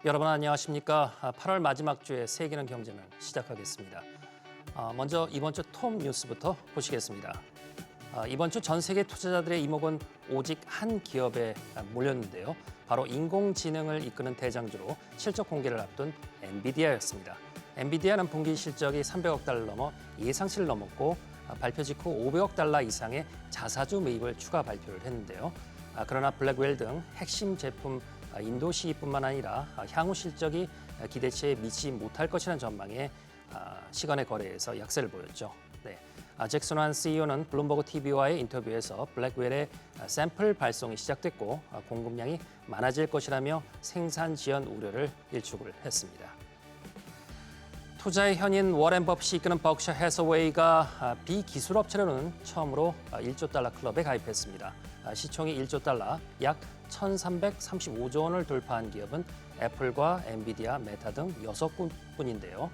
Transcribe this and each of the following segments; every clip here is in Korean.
여러분 안녕하십니까? 8월 마지막 주의 세계는 경제는 시작하겠습니다. 먼저 이번 주 톱 뉴스부터 보시겠습니다. 이번 주 전 세계 투자자들의 이목은 오직 한 기업에 몰렸는데요. 바로 인공지능을 이끄는 대장주로 실적 공개를 앞둔 엔비디아였습니다. 엔비디아는 분기 실적이 300억 달러 넘어 예상치를 넘었고 발표 직후 500억 달러 이상의 자사주 매입을 추가 발표를 했는데요. 그러나 블랙웰 등 핵심 제품 인도 시기뿐만 아니라 향후 실적이 기대치에 미치지 못할 것이라는 전망에 시간의 거래에서 약세를 보였죠. 네. 잭슨 완 CEO는 블룸버그 TV와의 인터뷰에서 블랙웰의 샘플 발송이 시작됐고 공급량이 많아질 것이라며 생산 지연 우려를 일축을 했습니다. 투자의 현인 워렌 버핏이 이끄는 버크셔 해서웨이가 비기술 업체로는 처음으로 1조 달러 클럽에 가입했습니다. 시총이 1조 달러, 약 1,335조 원을 돌파한 기업은 애플과 엔비디아, 메타 등 6곳뿐인데요.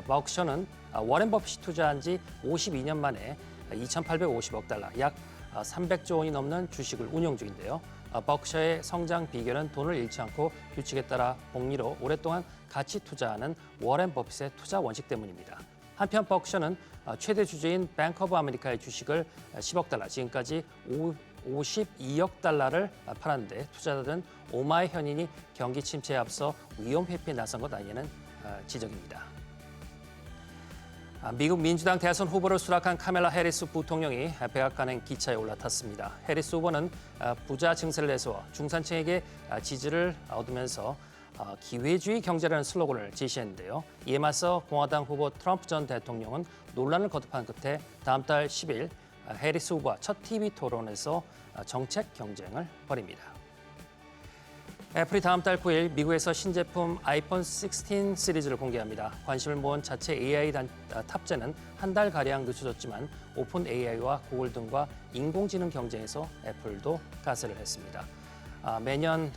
버크셔는 워렌 버핏이 투자한 지 52년 만에 2,850억 달러, 약 300조 원이 넘는 주식을 운용 중인데요. 버크셔의 성장 비결은 돈을 잃지 않고 규칙에 따라 복리로 오랫동안 같이 투자하는 워렌 버핏의 투자 원칙 때문입니다. 한편 버크셔는 최대 주주인 뱅크 오브 아메리카의 주식을 10억 달러, 지금까지 52억 달러를 팔았는데 투자자들은 오마의 현인이 경기 침체에 앞서 위험 회피에 나선 것 아니냐는 지적입니다. 미국 민주당 대선 후보를 수락한 카멜라 해리스 부통령이 백악관행 기차에 올라탔습니다. 해리스 후보는 부자 증세를 내세워 중산층에게 지지를 얻으면서 기회주의 경제라는 슬로건을 제시했는데요. 이에 맞서 공화당 후보 트럼프 전 대통령은 논란을 거듭한 끝에 다음 달 10일 해리스 후보와 첫 TV 토론에서 정책 경쟁을 벌입니다. 애플이 다음 달 9일 미국에서 신제품 아이폰 16 시리즈를 공개합니다. 관심을 모은 자체 AI 탑재는 한 달가량 늦춰졌지만 오픈 AI와 구글 등과 인공지능 경쟁에서 애플도 가세를 했습니다. 매년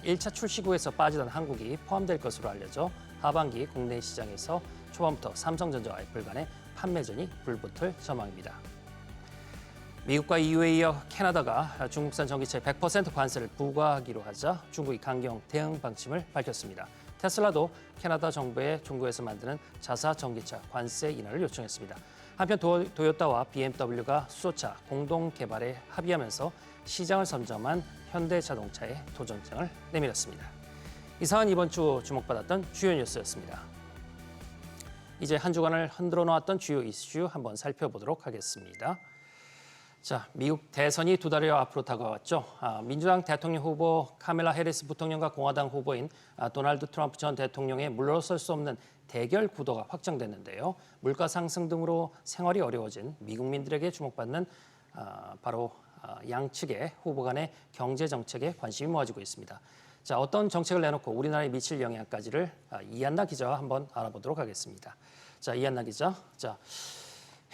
1차 출시구에서 빠지던 한국이 포함될 것으로 알려져 하반기 국내 시장에서 초반부터 삼성전자와 애플 간의 판매전이 불붙을 전망입니다. 미국과 EU에 이어 캐나다가 중국산 전기차에 100% 관세를 부과하기로 하자 중국이 강경 대응 방침을 밝혔습니다. 테슬라도 캐나다 정부에 중국에서 만드는 자사 전기차 관세 인하를 요청했습니다. 한편 도요타와 BMW가 수소차 공동 개발에 합의하면서 시장을 선점한 현대자동차에 도전장을 내밀었습니다. 이상은 이번 주 주목받았던 주요 뉴스였습니다. 이제 한 주간을 흔들어 놓았던 주요 이슈 한번 살펴보도록 하겠습니다. 자, 미국 대선이 두 달여 앞으로 다가왔죠. 민주당 대통령 후보 카멜라 해리스 부통령과 공화당 후보인 도널드 트럼프 전 대통령의 물러설 수 없는 대결 구도가 확정됐는데요. 물가 상승 등으로 생활이 어려워진 미국민들에게 주목받는 바로 양측의 후보 간의 경제 정책에 관심이 모아지고 있습니다. 자, 어떤 정책을 내놓고 우리나라에 미칠 영향까지를 이한나 기자와 한번 알아보도록 하겠습니다. 자, 이한나 기자. 자,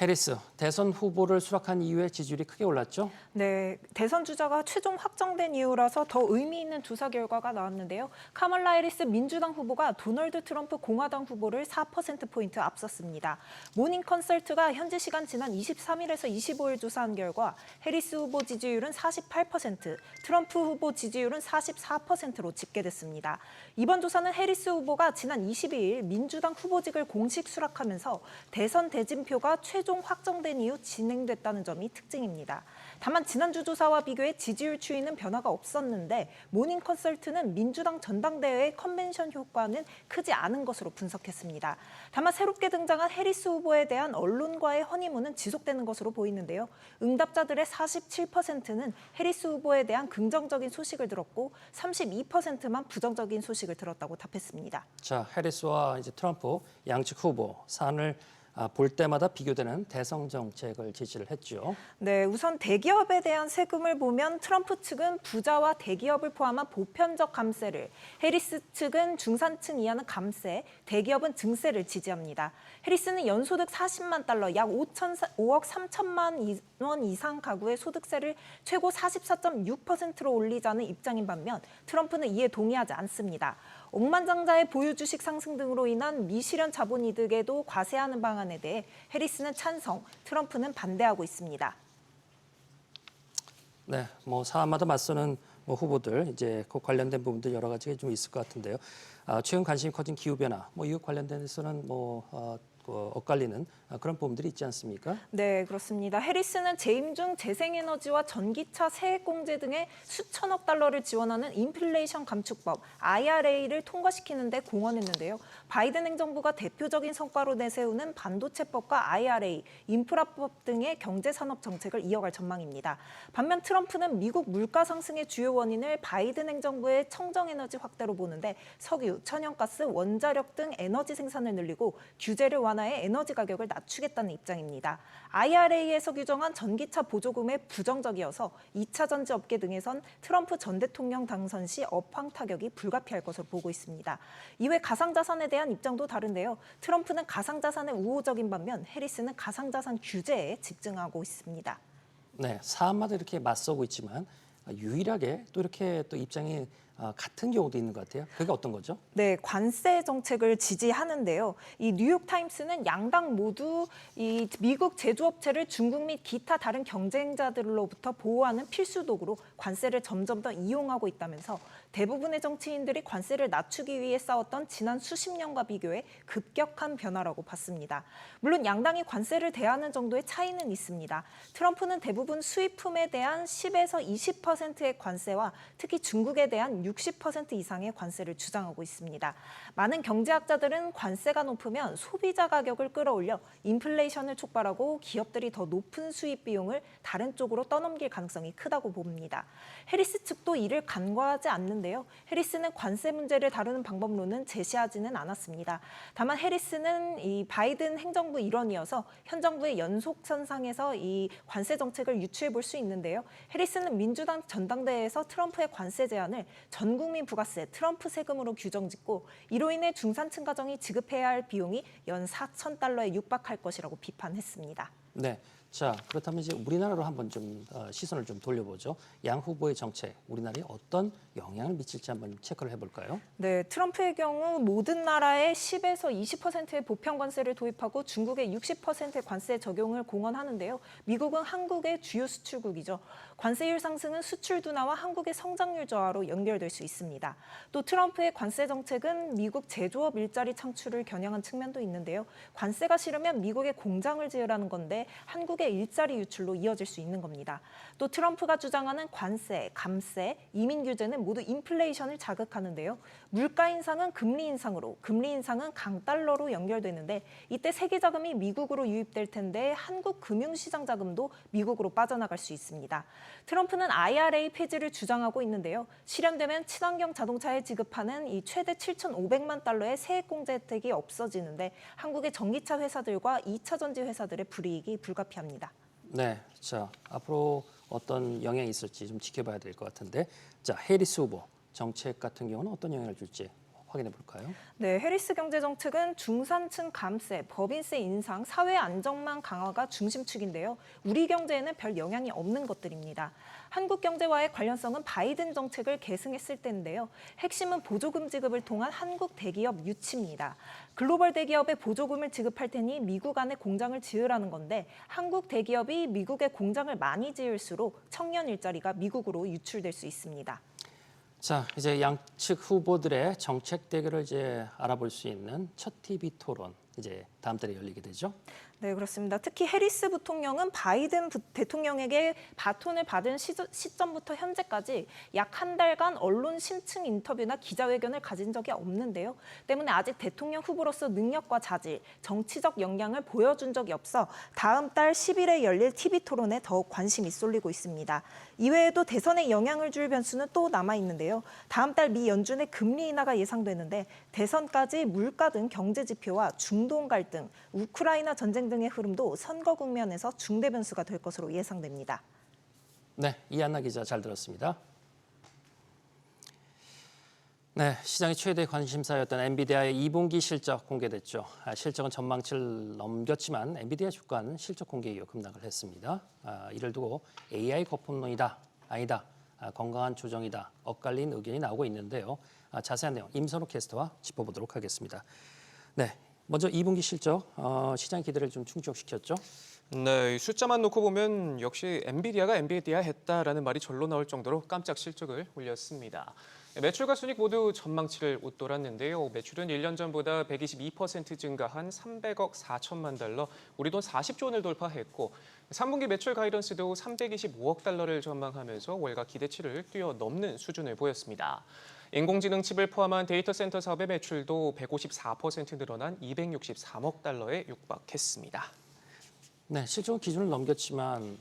해리스 대선 후보를 수락한 이후에 지지율이 크게 올랐죠? 네, 대선 주자가 최종 확정된 이유라서 더 의미 있는 조사 결과가 나왔는데요. 카멀라 해리스 민주당 후보가 도널드 트럼프 공화당 후보를 4%포인트 앞섰습니다. 모닝 컨설트가 현지 시간 지난 23일에서 25일 조사한 결과 해리스 후보 지지율은 48%, 트럼프 후보 지지율은 44%로 집계됐습니다. 이번 조사는 해리스 후보가 지난 22일 민주당 후보직을 공식 수락하면서 대선 대진표가 최종 확정된 이후 진행됐다는 점이 특징입니다. 다만 지난주 조사와 비교해 지지율 추이는 변화가 없었는데 모닝 컨설트는 민주당 전당대회의 컨벤션 효과는 크지 않은 것으로 분석했습니다. 다만 새롭게 등장한 해리스 후보에 대한 언론과의 허니문은 지속되는 것으로 보이는데요. 응답자들의 47%는 해리스 후보에 대한 긍정적인 소식을 들었고 32%만 부정적인 소식을 들었다고 답했습니다. 자, 해리스와 이제 트럼프 양측 후보 사안을 볼 때마다 비교되는 대성 정책을 제시를 했죠. 네, 우선 대기업에 대한 세금을 보면 트럼프 측은 부자와 대기업을 포함한 보편적 감세를, 해리스 측은 중산층 이하는 감세, 대기업은 증세를 지지합니다. 해리스는 연소득 40만 달러, 약 5억 3천만 원 이상 가구의 소득세를 최고 44.6%로 올리자는 입장인 반면 트럼프는 이에 동의하지 않습니다. 억만장자의 보유 주식 상승 등으로 인한 미실현 자본 이득에도 과세하는 방안에 대해 해리스는 찬성, 트럼프는 반대하고 있습니다. 네, 사안마다 맞서는 뭐 후보들 이제 그 관련된 부분들 여러 가지가 좀 있을 것 같은데요. 최근 관심이 커진 기후 변화, 뭐 이것 관련돼서는 엇갈리는 그런 부분들이 있지 않습니까? 네, 그렇습니다. 해리스는 재임 중 재생에너지와 전기차 세액공제 등의 수천억 달러를 지원하는 인플레이션 감축법 IRA를 통과시키는 데 공헌했는데요. 바이든 행정부가 대표적인 성과로 내세우는 반도체법과 IRA, 인프라법 등의 경제산업 정책을 이어갈 전망입니다. 반면 트럼프는 미국 물가 상승의 주요 원인을 바이든 행정부의 청정에너지 확대로 보는데 석유, 천연가스, 원자력 등 에너지 생산을 늘리고 규제를 완화해 에너지 가격을 낮추겠다는 입장입니다. IRA에서 규정한 전기차 보조금에 부정적이어서 2차 전지 업계 등에선 트럼프 전 대통령 당선 시 업황 타격이 불가피할 것으로 보고 있습니다. 이외 가상자산에 대한 입장도 다른데요. 트럼프는 가상자산에 우호적인 반면 해리스는 가상자산 규제에 집중하고 있습니다. 네, 사안마다 이렇게 맞서고 있지만 유일하게 또 이렇게 또 입장이 같은 경우도 있는 것 같아요. 그게 어떤 거죠? 네, 관세 정책을 지지하는데요. 이 뉴욕타임스는 양당 모두 이 미국 제조업체를 중국 및 기타 다른 경쟁자들로부터 보호하는 필수 도구로 관세를 점점 더 이용하고 있다면서 대부분의 정치인들이 관세를 낮추기 위해 싸웠던 지난 수십 년과 비교해 급격한 변화라고 봤습니다. 물론 양당이 관세를 대하는 정도의 차이는 있습니다. 트럼프는 대부분 수입품에 대한 10에서 20%의 관세와 특히 중국에 대한 60% 이상의 관세를 주장하고 있습니다. 많은 경제학자들은 관세가 높으면 소비자 가격을 끌어올려 인플레이션을 촉발하고 기업들이 더 높은 수입 비용을 다른 쪽으로 떠넘길 가능성이 크다고 봅니다. 해리스 측도 이를 간과하지 않는데요. 해리스는 관세 문제를 다루는 방법론은 제시하지는 않았습니다. 다만 해리스는 이 바이든 행정부 일원이어서 현 정부의 연속선상에서 이 관세 정책을 유추해 볼 수 있는데요. 해리스는 민주당 전당대회에서 트럼프의 관세 제한을 전 국민 부가세, 트럼프 세금으로 규정짓고 이로 인해 중산층 가정이 지급해야 할 비용이 연 4,000달러에 육박할 것이라고 비판했습니다. 네. 자, 그렇다면 이제 우리나라로 한번 좀 시선을 좀 돌려보죠. 양 후보의 정책, 우리나라에 어떤 영향을 미칠지 한번 체크를 해볼까요? 네, 트럼프의 경우 모든 나라에 10에서 20%의 보편 관세를 도입하고 중국에 60%의 관세 적용을 공언하는데요. 미국은 한국의 주요 수출국이죠. 관세율 상승은 수출 둔화와 한국의 성장률 저하로 연결될 수 있습니다. 또 트럼프의 관세 정책은 미국 제조업 일자리 창출을 겨냥한 측면도 있는데요. 관세가 싫으면 미국에 공장을 지으라는 건데 한국의 일자리 유출로 이어질 수 있는 겁니다. 또 트럼프가 주장하는 관세, 감세, 이민 규제는 모두 인플레이션을 자극하는데요. 물가 인상은 금리 인상으로, 금리 인상은 강달러로 연결되는데 이때 세계 자금이 미국으로 유입될 텐데 한국 금융시장 자금도 미국으로 빠져나갈 수 있습니다. 트럼프는 IRA 폐지를 주장하고 있는데요. 실현되면 친환경 자동차에 지급하는 이 최대 7,500만 달러의 세액공제 혜택이 없어지는데 한국의 전기차 회사들과 2차 전지 회사들의 불이익이 불가피합니다. 네, 자 앞으로 어떤 영향이 있을지 좀 지켜봐야 될 것 같은데, 자 해리스 후보 정책 같은 경우는 어떤 영향을 줄지 확인해 볼까요? 네, 해리스 경제정책은 중산층 감세, 법인세 인상, 사회 안정망 강화가 중심축인데요. 우리 경제에는 별 영향이 없는 것들입니다. 한국 경제와의 관련성은 바이든 정책을 계승했을 때인데요. 핵심은 보조금 지급을 통한 한국 대기업 유치입니다. 글로벌 대기업에 보조금을 지급할 테니 미국 안에 공장을 지으라는 건데 한국 대기업이 미국에 공장을 많이 지을수록 청년 일자리가 미국으로 유출될 수 있습니다. 자, 이제 양측 후보들의 정책 대결을 이제 알아볼 수 있는 첫 TV 토론 이제 다음 달에 열리게 되죠. 네, 그렇습니다. 특히 해리스 부통령은 바이든 대통령에게 바톤을 받은 시점부터 현재까지 약 한 달간 언론 심층 인터뷰나 기자회견을 가진 적이 없는데요. 때문에 아직 대통령 후보로서 능력과 자질, 정치적 역량을 보여준 적이 없어 다음 달 10일에 열릴 TV 토론에 더욱 관심이 쏠리고 있습니다. 이외에도 대선에 영향을 줄 변수는 또 남아 있는데요. 다음 달 미 연준의 금리 인하가 예상되는데 대선까지 물가 등 경제 지표와 중동 갈등, 우크라이나 전쟁 등의 흐름도 선거 국면에서 중대 변수가 될 것으로 예상됩니다. 네, 이한나 기자 잘 들었습니다. 네, 시장의 최대 관심사였던 엔비디아의 2분기 실적 공개됐죠. 실적은 전망치를 넘겼지만 엔비디아 주가는 실적 공개 이후 급락을 했습니다. 이를 두고 AI 거품론이다, 아니다, 건강한 조정이다, 엇갈린 의견이 나오고 있는데요. 자세한 내용 임선호 캐스터와 짚어보도록 하겠습니다. 네, 먼저 2분기 실적 시장 기대를 좀 충족시켰죠. 네, 이 숫자만 놓고 보면 역시 엔비디아가 엔비디아 했다라는 말이 절로 나올 정도로 깜짝 실적을 올렸습니다. 매출과 순이익 모두 전망치를 웃돌았는데요. 매출은 1년 전보다 122% 증가한 300억 4천만 달러, 우리 돈 40조 원을 돌파했고 3분기 매출 가이던스도 325억 달러를 전망하면서 월가 기대치를 뛰어넘는 수준을 보였습니다. 인공지능 칩을 포함한 데이터 센터 사업의 매출도 154% 늘어난 263억 달러에 육박했습니다. 네, 실적 기준을 넘겼지만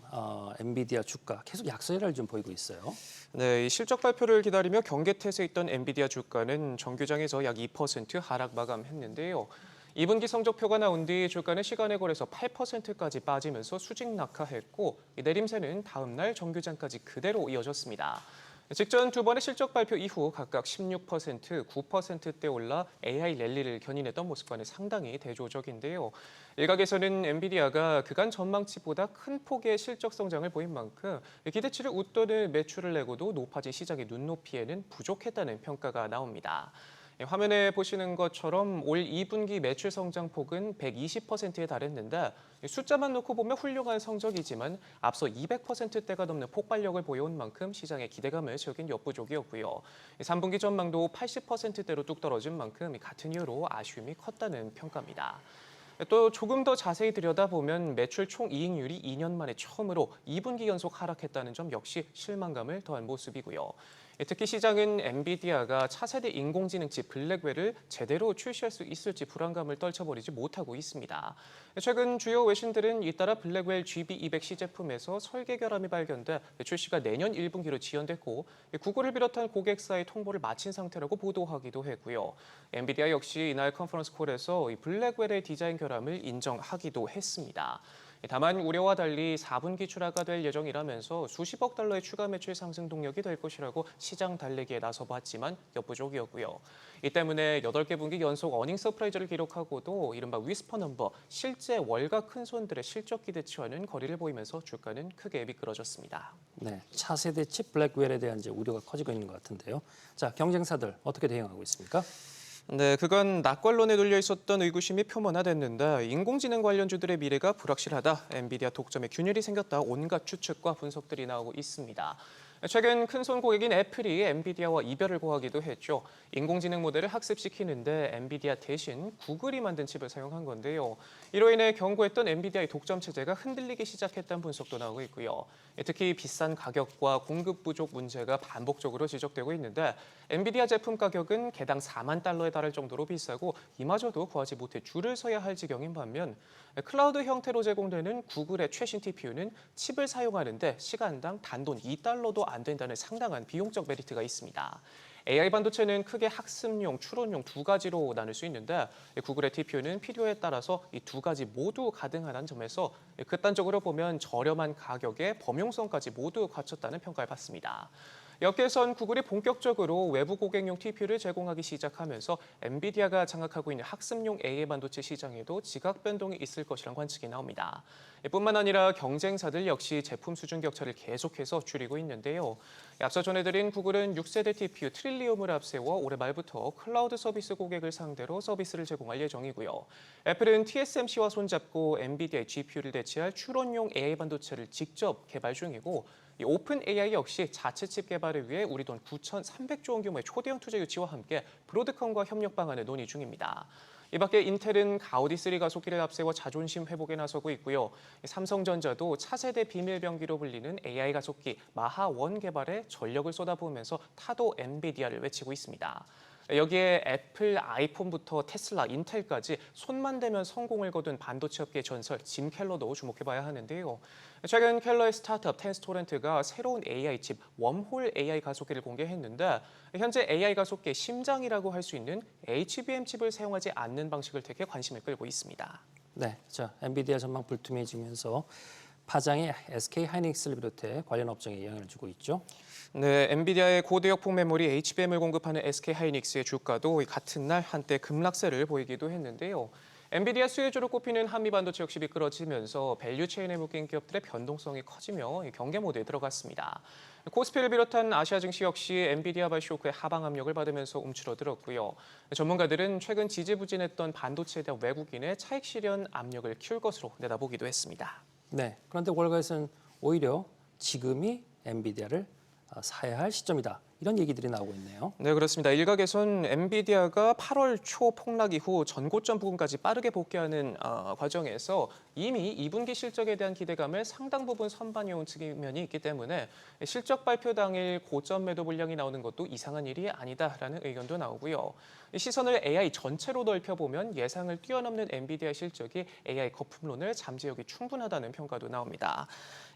엔비디아 주가 계속 약세를 좀 보이고 있어요. 네, 이 실적 발표를 기다리며 경계태세 있던 엔비디아 주가는 정규장에서 약 2% 하락 마감했는데요. 2분기 성적표가 나온 뒤 주가는 시간의 거래소 8%까지 빠지면서 수직 낙하했고 이 내림세는 다음 날 정규장까지 그대로 이어졌습니다. 직전 두 번의 실적 발표 이후 각각 16%, 9%대 올라 AI 랠리를 견인했던 모습과는 상당히 대조적인데요. 일각에서는 엔비디아가 그간 전망치보다 큰 폭의 실적 성장을 보인 만큼 기대치를 웃도는 매출을 내고도 높아진 시장의 눈높이에는 부족했다는 평가가 나옵니다. 화면에 보시는 것처럼 올 2분기 매출 성장폭은 120%에 달했는데 숫자만 놓고 보면 훌륭한 성적이지만 앞서 200%대가 넘는 폭발력을 보여온 만큼 시장의 기대감을 채우긴 역부족이었고요. 3분기 전망도 80%대로 뚝 떨어진 만큼 같은 이유로 아쉬움이 컸다는 평가입니다. 또 조금 더 자세히 들여다보면 매출 총이익률이 2년 만에 처음으로 2분기 연속 하락했다는 점 역시 실망감을 더한 모습이고요. 특히 시장은 엔비디아가 차세대 인공지능 칩 블랙웰을 제대로 출시할 수 있을지 불안감을 떨쳐버리지 못하고 있습니다. 최근 주요 외신들은 잇따라 블랙웰 GB200C 제품에서 설계 결함이 발견돼 출시가 내년 1분기로 지연됐고 구글을 비롯한 고객사의 통보를 마친 상태라고 보도하기도 했고요. 엔비디아 역시 이날 컨퍼런스 콜에서 이 블랙웰의 디자인 결함을 인정하기도 했습니다. 다만 우려와 달리 4분기 출하가 될 예정이라면서 수십억 달러의 추가 매출 상승 동력이 될 것이라고 시장 달래기에 나서봤지만 역부족이었고요. 이 때문에 8개 분기 연속 어닝 서프라이즈를 기록하고도 이른바 위스퍼 넘버, 실제 월가 큰손들의 실적 기대치와는 거리를 보이면서 주가는 크게 미끄러졌습니다. 네, 차세대 칩 블랙웰에 대한 이제 우려가 커지고 있는 것 같은데요. 자, 경쟁사들 어떻게 대응하고 있습니까? 네, 그간 낙관론에 눌려 있었던 의구심이 표면화됐는데 인공지능 관련주들의 미래가 불확실하다. 엔비디아 독점에 균열이 생겼다. 온갖 추측과 분석들이 나오고 있습니다. 최근 큰손 고객인 애플이 엔비디아와 이별을 고하기도 했죠. 인공지능 모델을 학습시키는데 엔비디아 대신 구글이 만든 칩을 사용한 건데요. 이로 인해 경고했던 엔비디아의 독점 체제가 흔들리기 시작했다는 분석도 나오고 있고요. 특히 비싼 가격과 공급 부족 문제가 반복적으로 지적되고 있는데 엔비디아 제품 가격은 개당 4만 달러에 달할 정도로 비싸고 이마저도 구하지 못해 줄을 서야 할 지경인 반면 클라우드 형태로 제공되는 구글의 최신 TPU는 칩을 사용하는데 시간당 단돈 2달러도 안 된다는 상당한 비용적 메리트가 있습니다. AI 반도체는 크게 학습용, 추론용 두 가지로 나눌 수 있는데 구글의 TPU는 필요에 따라서 이 두 가지 모두 가능하다는 점에서 극단적으로 보면 저렴한 가격에 범용성까지 모두 갖췄다는 평가를 받습니다. 여기에선 구글이 본격적으로 외부 고객용 TPU를 제공하기 시작하면서 엔비디아가 장악하고 있는 학습용 AI 반도체 시장에도 지각 변동이 있을 것이란 관측이 나옵니다. 뿐만 아니라 경쟁사들 역시 제품 수준 격차를 계속해서 줄이고 있는데요. 앞서 전해드린 구글은 6세대 TPU 트릴리움을 앞세워 올해 말부터 클라우드 서비스 고객을 상대로 서비스를 제공할 예정이고요. 애플은 TSMC와 손잡고 엔비디아의 GPU를 대체할 추론용 AI 반도체를 직접 개발 중이고 이 오픈 AI 역시 자체 칩 개발을 위해 우리 돈 9,300조 원 규모의 초대형 투자 유치와 함께 브로드컴과 협력 방안을 논의 중입니다. 이 밖에 인텔은 가우디3 가속기를 앞세워 자존심 회복에 나서고 있고요. 삼성전자도 차세대 비밀병기로 불리는 AI 가속기 마하1 개발에 전력을 쏟아부으면서 타도 엔비디아를 외치고 있습니다. 여기에 애플, 아이폰부터 테슬라, 인텔까지 손만 대면 성공을 거둔 반도체 업계의 전설 짐 켈러도 주목해봐야 하는데요. 최근 켈러의 스타트업 텐스토렌트가 새로운 AI 칩 웜홀 AI 가속기를 공개했는데 현재 AI 가속기의 심장이라고 할 수 있는 HBM 칩을 사용하지 않는 방식을 택해 관심을 끌고 있습니다. 네, 자, 엔비디아 전망 불투명해지면서 파장이 SK 하이닉스를 비롯해 관련 업종에 영향을 주고 있죠. 네, 엔비디아의 고대역폭 메모리 HBM을 공급하는 SK 하이닉스의 주가도 같은 날 한때 급락세를 보이기도 했는데요. 엔비디아 수혜주로 꼽히는 한미 반도체 역시 미끄러지면서 밸류 체인에 묶인 기업들의 변동성이 커지며 경계 모드에 들어갔습니다. 코스피를 비롯한 아시아 증시 역시 엔비디아 발쇼크의 하방 압력을 받으면서 움츠러들었고요. 전문가들은 최근 지지부진했던 반도체에 대한 외국인의 차익 실현 압력을 키울 것으로 내다보기도 했습니다. 네, 그런데 월가에서는 오히려 지금이 엔비디아를 사야 할 시점이다. 이런 얘기들이 나오고 있네요. 네, 그렇습니다. 일각에선 엔비디아가 8월 초 폭락 이후 전고점 부근까지 빠르게 복귀하는 과정에서 이미 2분기 실적에 대한 기대감을 상당 부분 선반영한 측면이 있기 때문에 실적 발표 당일 고점 매도 물량이 나오는 것도 이상한 일이 아니다라는 의견도 나오고요. 시선을 AI 전체로 넓혀보면 예상을 뛰어넘는 엔비디아 실적이 AI 거품론을 잠재력이 충분하다는 평가도 나옵니다.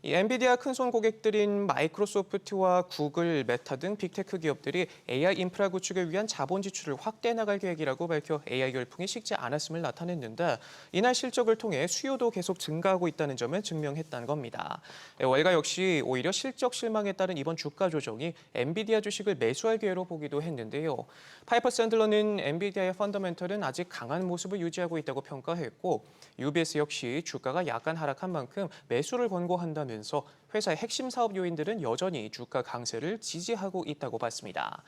이 엔비디아 큰손 고객들인 마이크로소프트와 구글, 메타 등 빅테크 기업들이 AI 인프라 구축을 위한 자본 지출을 확대해 나갈 계획이라고 밝혀 AI 열풍이 식지 않았음을 나타냈는데 이날 실적을 통해 수요도 계속 증가하고 있다는 점을 증명했다는 겁니다. 월가 역시 오히려 실적 실망에 따른 이번 주가 조정이 엔비디아 주식을 매수할 기회로 보기도 했는데요. 파이퍼 샌들러는 엔비디아의 펀더멘털은 아직 강한 모습을 유지하고 있다고 평가했고 UBS 역시 주가가 약간 하락한 만큼 매수를 권고한다면서 회사의 핵심 사업 요인들은 여전히 주가 강세를 지지하고 있다고 봤습니다.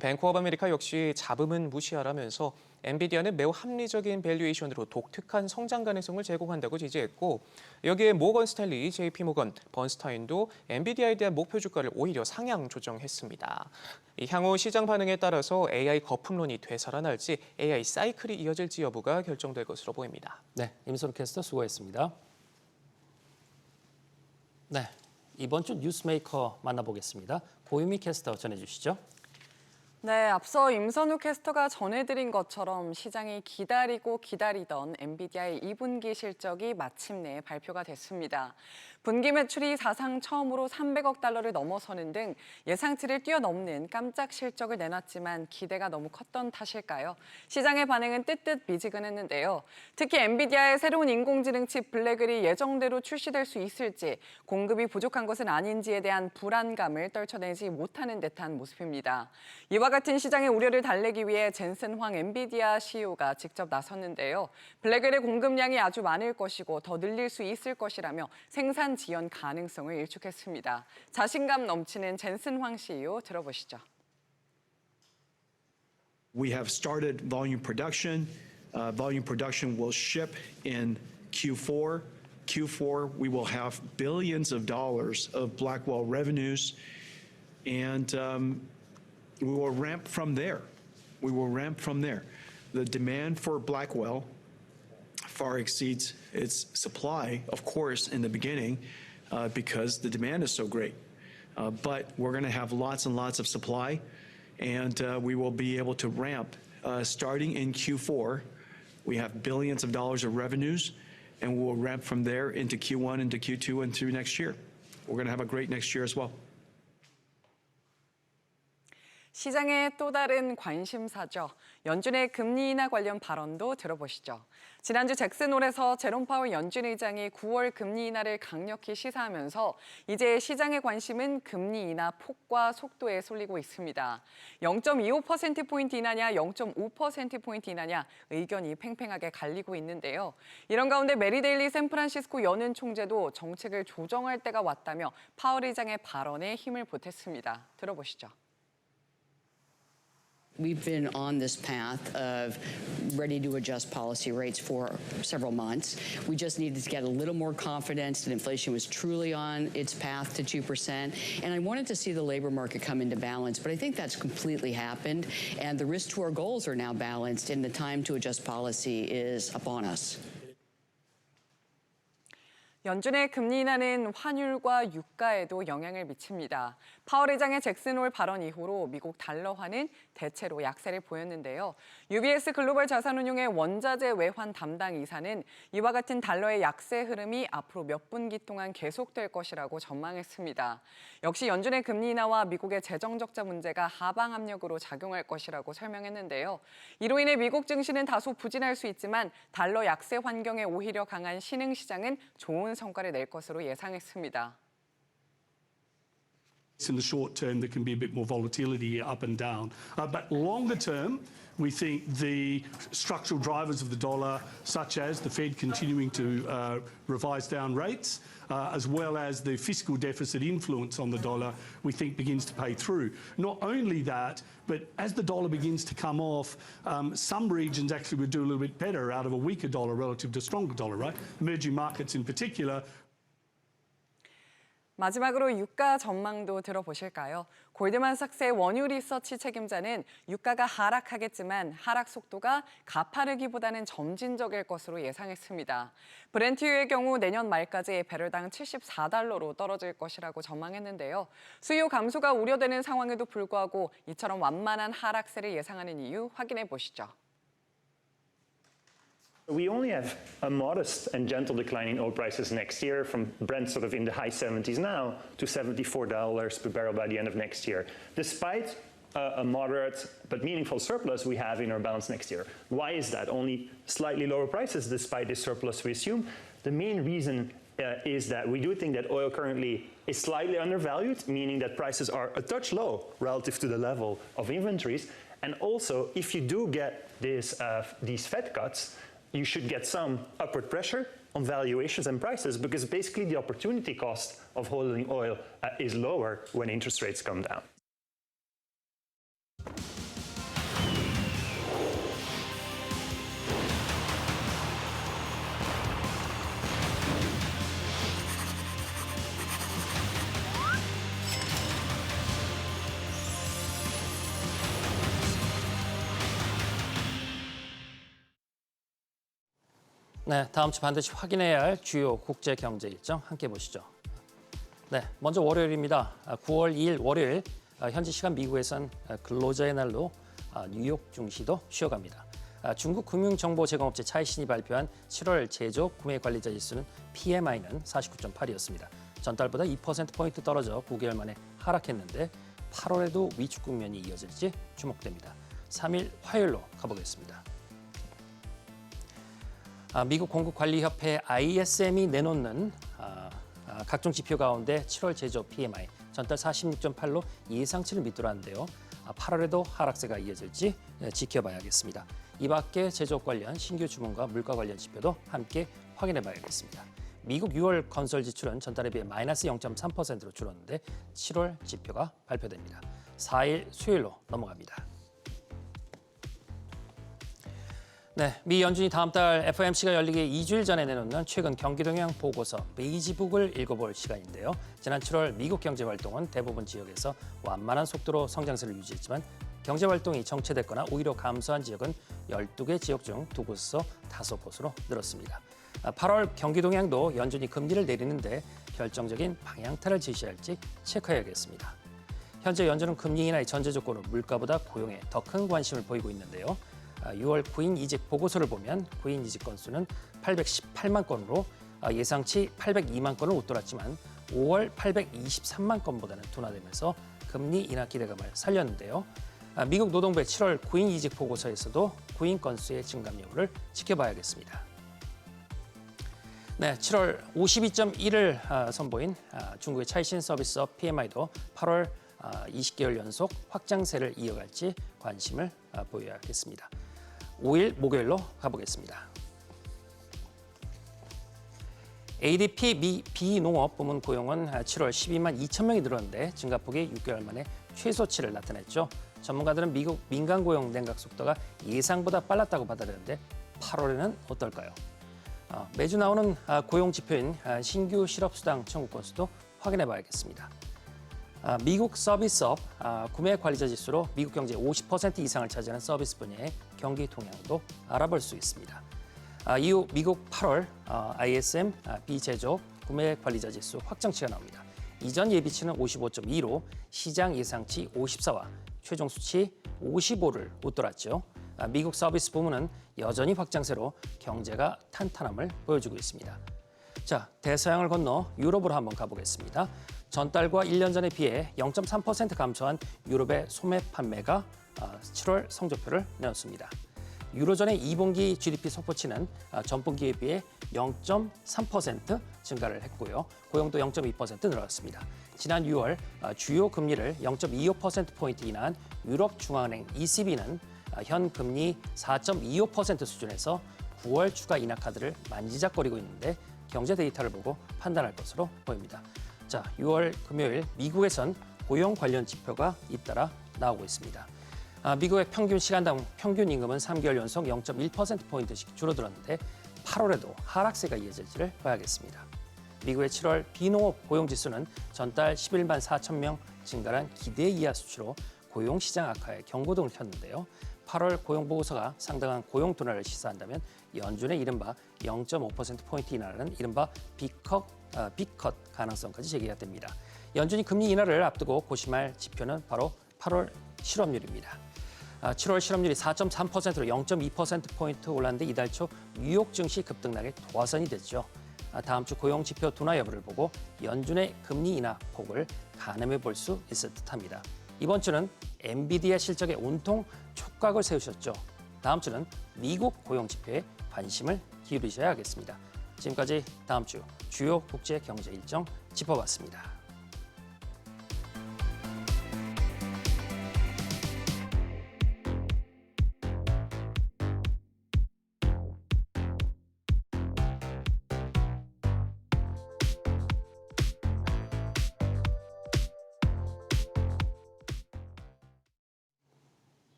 뱅크 오브 아메리카 역시 잡음은 무시하라면서 엔비디아는 매우 합리적인 밸류에이션으로 독특한 성장 가능성을 제공한다고 지지했고 여기에 모건 스탠리, JP 모건, 번스타인도 엔비디아에 대한 목표 주가를 오히려 상향 조정했습니다. 향후 시장 반응에 따라서 AI 거품론이 되살아날지 AI 사이클이 이어질지 여부가 결정될 것으로 보입니다. 네, 임선우 캐스터 수고했습니다. 네, 이번 주 뉴스메이커 만나보겠습니다. 고유미 캐스터 전해주시죠. 네, 앞서 임선우 캐스터가 전해드린 것처럼 시장이 기다리고 기다리던 엔비디아의 2분기 실적이 마침내 발표가 됐습니다. 분기 매출이 사상 처음으로 300억 달러를 넘어서는 등 예상치를 뛰어넘는 깜짝 실적을 내놨지만 기대가 너무 컸던 탓일까요? 시장의 반응은 뜨뜻 미지근했는데요. 특히 엔비디아의 새로운 인공지능 칩 블랙을이 예정대로 출시될 수 있을지 공급이 부족한 것은 아닌지에 대한 불안감을 떨쳐내지 못하는 듯한 모습입니다. 이와 같은 시장의 우려를 달래기 위해 젠슨 황 엔비디아 CEO가 직접 나섰는데요. 블랙웰의 공급량이 아주 많을 것이고 더 늘릴 수 있을 것이라며 생산 지연 가능성을 일축했습니다. 자신감 넘치는 젠슨 황 CEO 들어보시죠. We have started volume production. Volume production will ship in Q4. Q4, we will have billions of dollars of Blackwell revenues, and we will ramp from there. We will ramp from there. The demand for Blackwell far exceeds its supply, of course, in the beginning, because the demand is so great. But we're going to have lots and lots of supply, and we will be able to ramp starting in Q4. We have billions of dollars of revenues, and we'll ramp from there into Q1, into Q2, and through next year. We're going to have a great next year as well. 시장의 또 다른 관심사죠. 연준의 금리 인하 관련 발언도 들어보시죠. 지난주 잭슨홀에서 제롬 파월 연준 의장이 9월 금리 인하를 강력히 시사하면서 이제 시장의 관심은 금리 인하 폭과 속도에 쏠리고 있습니다. 0.25%포인트 인하냐 0.5%포인트 인하냐 의견이 팽팽하게 갈리고 있는데요. 이런 가운데 메리 데일리 샌프란시스코 연은 총재도 정책을 조정할 때가 왔다며 파월 의장의 발언에 힘을 보탰습니다. 들어보시죠. We've been on this path of ready to adjust policy rates for several months. We just needed to get a little more confidence that inflation was truly on its path to 2%. And I wanted to see the labor market come into balance, but I think that's completely happened. And the risks to our goals are now balanced, and the time to adjust policy is upon us. 연준의 금리 인하는 환율과 유가에도 영향을 미칩니다. 파월 의장의 잭슨홀 발언 이후로 미국 달러화는 대체로 약세를 보였는데요. UBS 글로벌 자산운용의 원자재 외환 담당 이사는 이와 같은 달러의 약세 흐름이 앞으로 몇 분기 동안 계속될 것이라고 전망했습니다. 역시 연준의 금리 인하와 미국의 재정 적자 문제가 하방 압력으로 작용할 것이라고 설명했는데요. 이로 인해 미국 증시는 다소 부진할 수 있지만 달러 약세 환경에 오히려 강한 신흥 시장은 좋은 성과를 낼 것으로 예상했습니다. In the short term, there can be a bit more volatility up and down. But longer term, we think the structural drivers of the dollar, such as the Fed continuing to revise down rates, as well as the fiscal deficit influence on the dollar, we think begins to pay through. Not only that, but as the dollar begins to come off, some regions actually would do a little bit better out of a weaker dollar relative to a stronger dollar, right? Emerging markets in particular. 마지막으로 유가 전망도 들어보실까요? 골드만삭스의 원유 리서치 책임자는 유가가 하락하겠지만 하락 속도가 가파르기보다는 점진적일 것으로 예상했습니다. 브렌트유의 경우 내년 말까지 배럴당 74달러로 떨어질 것이라고 전망했는데요. 수요 감소가 우려되는 상황에도 불구하고 이처럼 완만한 하락세를 예상하는 이유 확인해 보시죠. We only have a modest and gentle decline in oil prices next year from Brent sort of in the high 70s now to $74 per barrel by the end of next year, despite a moderate but meaningful surplus we have in our balance next year. Why is that? Only slightly lower prices despite this surplus we assume. The main reason is that we do think that oil currently is slightly undervalued, meaning that prices are a touch low relative to the level of inventories. And also, if you do get these Fed cuts, you should get some upward pressure on valuations and prices because basically the opportunity cost of holding oil is lower when interest rates come down. 네, 다음 주 반드시 확인해야 할 주요 국제 경제 일정 함께 보시죠. 네, 먼저 월요일입니다. 9월 2일 월요일 현지 시간 미국에선 근로자의 날로 뉴욕 증시도 쉬어갑니다. 중국 금융정보제공업체 차이신이 발표한 7월 제조 구매 관리자 지수는 PMI는 49.8이었습니다. 전달보다 2%포인트 떨어져 9개월 만에 하락했는데 8월에도 위축 국면이 이어질지 주목됩니다. 3일 화요일로 가보겠습니다. 미국 공급관리협회 ISM이 내놓는 각종 지표 가운데 7월 제조 PMI 전달 46.8로 예상치를 밑돌았는데요. 8월에도 하락세가 이어질지 지켜봐야겠습니다. 이 밖에 제조업 관련 신규 주문과 물가 관련 지표도 함께 확인해 봐야겠습니다. 미국 6월 건설 지출은 전달에 비해 마이너스 0.3%로 줄었는데 7월 지표가 발표됩니다. 4일 수요일로 넘어갑니다. 네, 미 연준이 다음 달 FOMC가 열리기 2주일 전에 내놓는 최근 경기 동향 보고서 베이지북을 읽어볼 시간인데요. 지난 7월 미국 경제 활동은 대부분 지역에서 완만한 속도로 성장세를 유지했지만 경제 활동이 정체됐거나 오히려 감소한 지역은 12개 지역 중 2곳에서 5곳으로 늘었습니다. 8월 경기 동향도 연준이 금리를 내리는데 결정적인 방향타를 제시할지 체크해야겠습니다. 현재 연준은 금리 인하의 전제 조건으로 물가보다 고용에 더 큰 관심을 보이고 있는데요. 6월 구인 이직 보고서를 보면 구인 이직 건수는 818만 건으로 예상치 802만 건을 웃돌았지만 5월 823만 건보다는 둔화되면서 금리 인하 기대감을 살렸는데요. 미국 노동부의 7월 구인 이직 보고서에서도 구인 건수의 증감 여부를 지켜봐야겠습니다. 네, 7월 52.1을 선보인 중국의 차이신 서비스업 PMI도 8월 20개월 연속 확장세를 이어갈지 관심을 보여야겠습니다. 5일 목요일로 가보겠습니다. ADP 미 비농업 부문 고용은 7월 12만 2천 명이 늘었는데 증가폭이 6개월 만에 최소치를 나타냈죠. 전문가들은 미국 민간 고용 냉각 속도가 예상보다 빨랐다고 받아들였는데 8월에는 어떨까요? 매주 나오는 고용 지표인 신규 실업수당 청구 건수도 확인해 봐야겠습니다. 미국 서비스업 구매 관리자 지수로 미국 경제 50% 이상을 차지하는 서비스 분야의 경기 동향도 알아볼 수 있습니다. 이후 미국 8월 ISM 비제조업 구매 관리자 지수 확정치가 나옵니다. 이전 예비치는 55.2로 시장 예상치 54와 최종 수치 55를 웃돌았죠. 미국 서비스 부문은 여전히 확장세로 경제가 탄탄함을 보여주고 있습니다. 자, 대서양을 건너 유럽으로 한번 가보겠습니다. 전달과 1년 전에 비해 0.3% 감소한 유럽의 소매 판매가 7월 성적표를 내놓습니다. 유로존의 2분기 GDP 속보치는 전분기에 비해 0.3% 증가를 했고요. 고용도 0.2% 늘었습니다. 지난 6월 주요 금리를 0.25%포인트 인하한 유럽중앙은행 ECB는 현 금리 4.25% 수준에서 9월 추가 인하 카드를 만지작거리고 있는데 경제 데이터를 보고 판단할 것으로 보입니다. 자, 6월 금요일 미국에선 고용 관련 지표가 잇따라 나오고 있습니다. 미국의 평균 시간당 평균 임금은 3개월 연속 0.1%포인트씩 줄어들었는데 8월에도 하락세가 이어질지를 봐야겠습니다. 미국의 7월 비농업 고용지수는 전달 11만 4천 명 증가한 기대 이하 수치로 고용시장 악화에 경고등을 켰는데요. 8월 고용보고서가 상당한 고용 둔화를 시사한다면 연준의 이른바 0.5%포인트 인하라는 이른바 빅컷 가능성까지 제기가 됩니다. 연준이 금리 인하를 앞두고 고심할 지표는 바로 8월 실업률입니다. 7월 실업률이 4.3%로 0.2%포인트 올랐는데 이달 초 뉴욕 증시 급등락에 도화선이 됐죠. 다음 주 고용 지표 둔화 여부를 보고 연준의 금리 인하 폭을 가늠해 볼 수 있을 듯합니다. 이번 주는 엔비디아 실적에 온통 촉각을 세우셨죠. 다음 주는 미국 고용 지표에 관심을 기울이셔야 하겠습니다. 지금까지 다음 주 주요 국제 경제 일정 짚어봤습니다.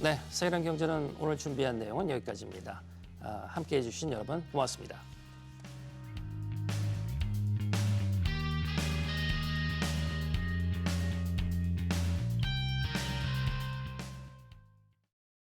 네, 세계란 경제는 오늘 준비한 내용은 여기까지입니다. 함께해 주신 여러분 고맙습니다.